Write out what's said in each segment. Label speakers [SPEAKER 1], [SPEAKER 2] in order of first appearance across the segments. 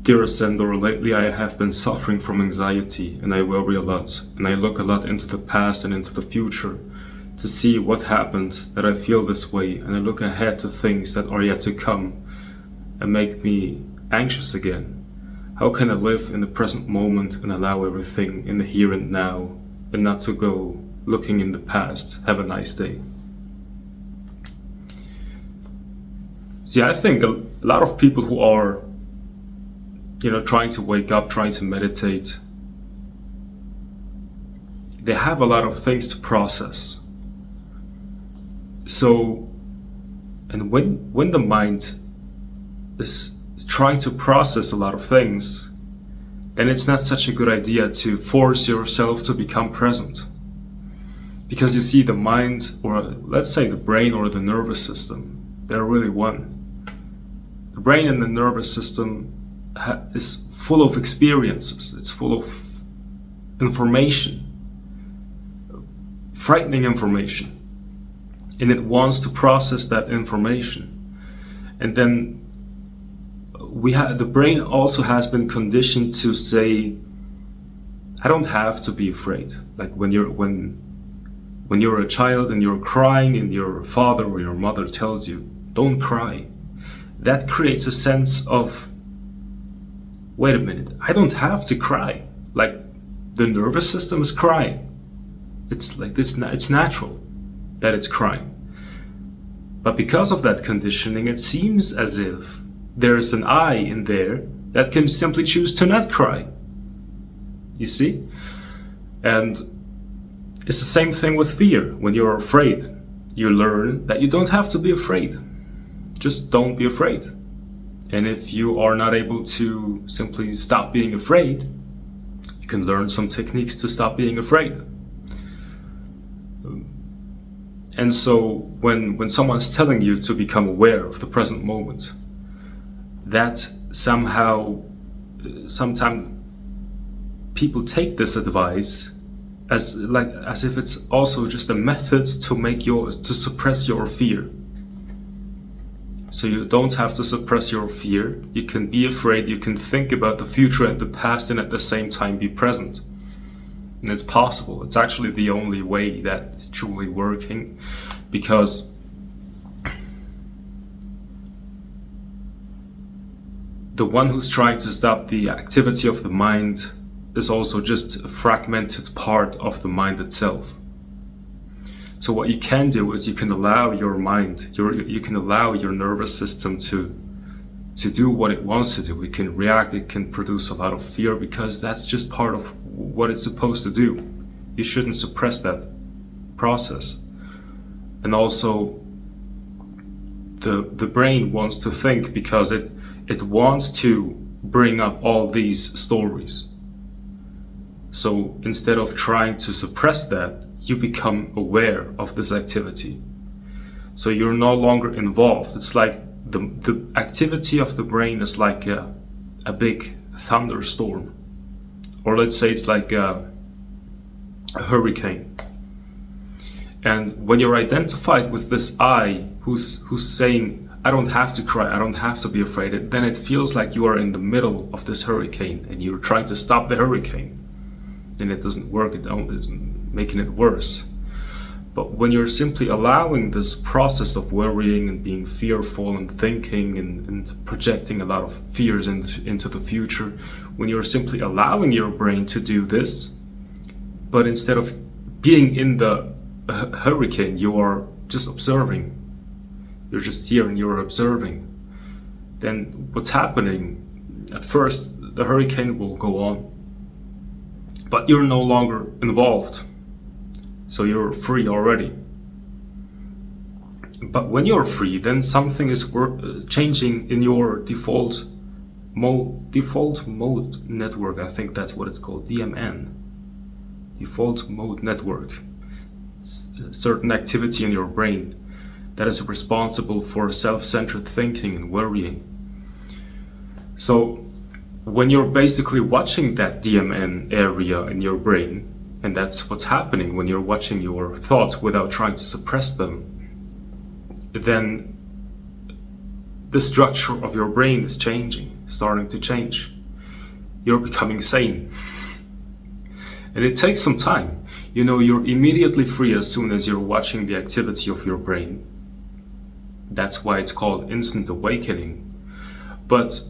[SPEAKER 1] Dear Ascendor, lately I have been suffering from anxiety and I worry a lot, and I look a lot into the past and into the future to see what happened that I feel this way, and I look ahead to things that are yet to come and make me anxious again. How can I live in the present moment and allow everything in the here and now and not to go looking in the past? Have a nice day. See, I think a lot of people who are trying to wake up, trying to meditate, they have a lot of things to process. So, and when the mind is trying to process a lot of things, then it's not such a good idea to force yourself to become present. Because you see, the mind, or let's say the brain or the nervous system, they're really one. The brain and the nervous system is full of experiences, it's full of information, frightening information, and it wants to process that information. And then the brain also has been conditioned to say, I don't have to be afraid. Like when you're a child and you're crying and your father or your mother tells you, don't cry, that creates a sense of, wait a minute, I don't have to cry. Like, the nervous system is crying. It's like this, it's natural that it's crying. But because of that conditioning, it seems as if there is an I in there that can simply choose to not cry. You see? And it's the same thing with fear. When you're afraid, you learn that you don't have to be afraid. Just don't be afraid. And if you are not able to simply stop being afraid, you can learn some techniques to stop being afraid. And so when someone is telling you to become aware of the present moment, that sometimes people take this advice as if it's also just a method to suppress your fear. So you don't have to suppress your fear. You can be afraid, you can think about the future and the past, and at the same time be present. And it's possible. It's actually the only way that is truly working, because the one who's trying to stop the activity of the mind is also just a fragmented part of the mind itself. So what you can do is you can allow your mind, you can allow your nervous system to do what it wants to do. It can react, it can produce a lot of fear, because that's just part of what it's supposed to do. You shouldn't suppress that process. And also, the brain wants to think because it wants to bring up all these stories. So instead of trying to suppress that, you become aware of this activity. So you're no longer involved. It's like the activity of the brain is like a big thunderstorm. Or let's say it's like a hurricane. And when you're identified with this I who's saying, I don't have to cry, I don't have to be afraid, then it feels like you are in the middle of this hurricane and you're trying to stop the hurricane. And it doesn't work, it's making it worse. But when you're simply allowing this process of worrying and being fearful and thinking and projecting a lot of fears into the future, when you're simply allowing your brain to do this, but instead of being in the hurricane, you are just observing. You're just here and you're observing. Then what's happening? At first, the hurricane will go on, but you're no longer involved. So you're free already. But when you're free, then something is changing in your default mode network. I think that's what it's called, DMN. Default mode network. It's a certain activity in your brain that is responsible for self-centered thinking and worrying. So when you're basically watching that DMN area in your brain, and that's what's happening when you're watching your thoughts without trying to suppress them, then the structure of your brain is changing, starting to change. You're becoming sane. And it takes some time. You know, you're immediately free as soon as you're watching the activity of your brain. That's why it's called instant awakening. But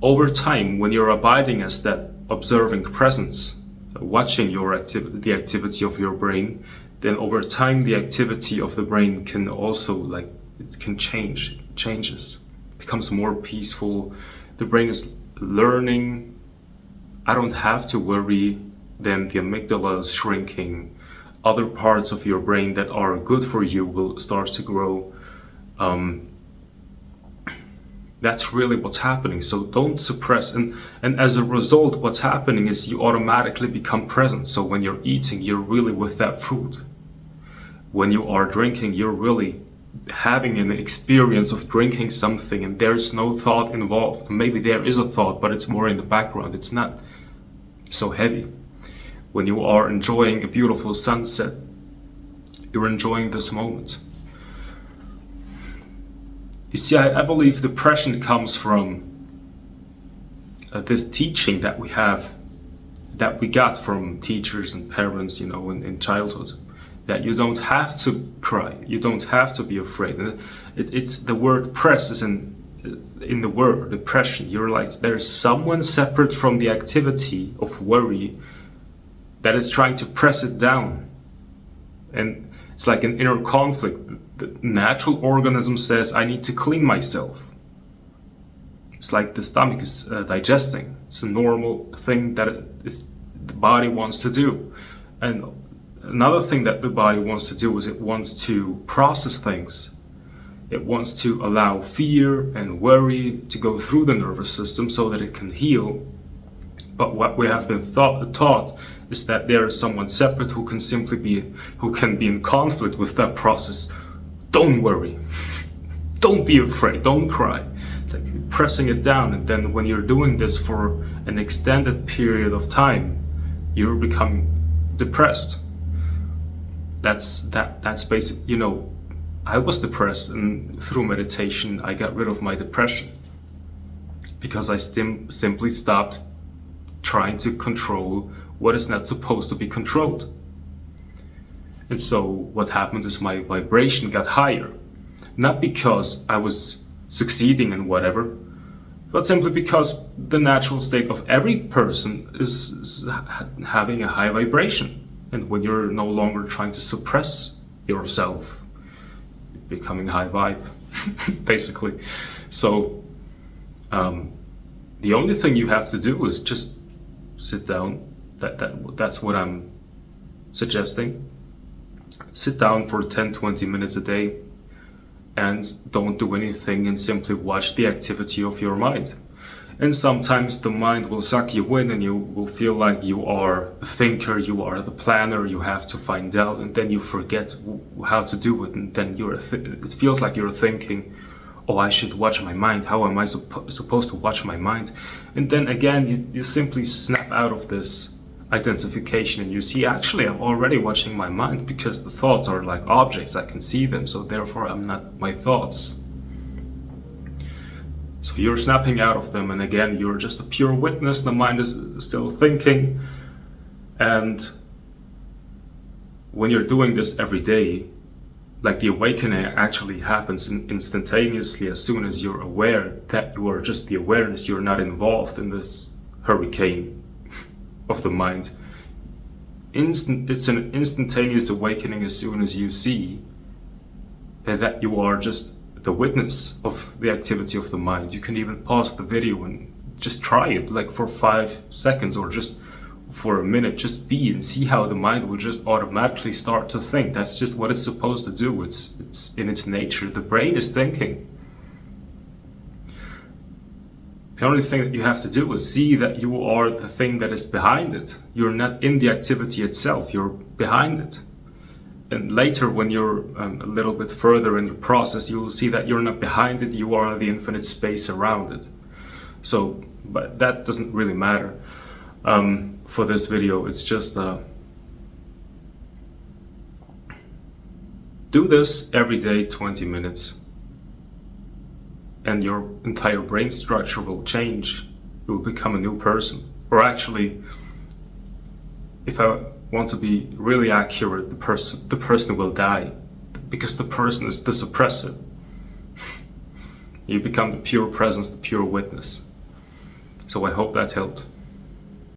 [SPEAKER 1] over time, when you're abiding as that observing presence, watching the activity of your brain, then over time the activity of the brain can also it can changes, becomes more peaceful. The brain is learning. I don't have to worry. Then the amygdala is shrinking. Other parts of your brain that are good for you will start to grow. That's really what's happening. So don't suppress. And as a result, what's happening is you automatically become present. So when you're eating, you're really with that food. When you are drinking, you're really having an experience of drinking something, and there's no thought involved. Maybe there is a thought, but it's more in the background. It's not so heavy. When you are enjoying a beautiful sunset, you're enjoying this moment. You see, I believe depression comes from this teaching that we have, that we got from teachers and parents, in childhood, that you don't have to cry, you don't have to be afraid. And it's the word press is in the word depression. You're like, there's someone separate from the activity of worry that is trying to press it down. And it's like an inner conflict. The natural organism says, I need to clean myself. It's like the stomach is digesting. It's a normal thing that the body wants to do. And another thing that the body wants to do is it wants to process things. It wants to allow fear and worry to go through the nervous system so that it can heal. But what we have been taught is that there is someone separate who can be in conflict with that process. Don't worry. Don't be afraid. Don't cry. Like pressing it down, and then when you're doing this for an extended period of time, you're becoming depressed. That's basic. I was depressed, and through meditation, I got rid of my depression because I simply stopped trying to control what is not supposed to be controlled. And so what happened is my vibration got higher, not because I was succeeding in whatever, but simply because the natural state of every person is having a high vibration. And when you're no longer trying to suppress yourself, you're becoming high vibe, basically. So the only thing you have to do is just sit down. That's what I'm suggesting. Sit down for 10-20 minutes a day and don't do anything, and simply watch the activity of your mind. And sometimes the mind will suck you in, and you will feel like you are the thinker, you are the planner, you have to find out, and then you forget how to do it, and then it feels like you're thinking, oh, I should watch my mind. How am I supposed to watch my mind? And then again, you simply snap out of this identification, and you see, actually, I'm already watching my mind, because the thoughts are like objects. I can see them, so therefore I'm not my thoughts. So you're snapping out of them, and again, you're just a pure witness. The mind is still thinking. And when you're doing this every day, like the awakening actually happens instantaneously as soon as you're aware that you are just the awareness. You're not involved in this hurricane of the mind. It's an instantaneous awakening as soon as you see that you are just the witness of the activity of the mind. You can even pause the video and just try it, like for 5 seconds or just for a minute. Just be and see how the mind will just automatically start to think. That's just what it's supposed to do. It's in its nature. The brain is thinking. The only thing that you have to do is see that you are the thing that is behind it. You're not in the activity itself, you're behind it. And later, when you're a little bit further in the process, you will see that you're not behind it, you are the infinite space around it. So, but that doesn't really matter for this video. It's just do this every day, 20 minutes. and your entire brain structure will change. You will become a new person. Or actually, if I want to be really accurate, the person will die, because the person is the suppressor. You become the pure presence, the pure witness. So I hope that helped.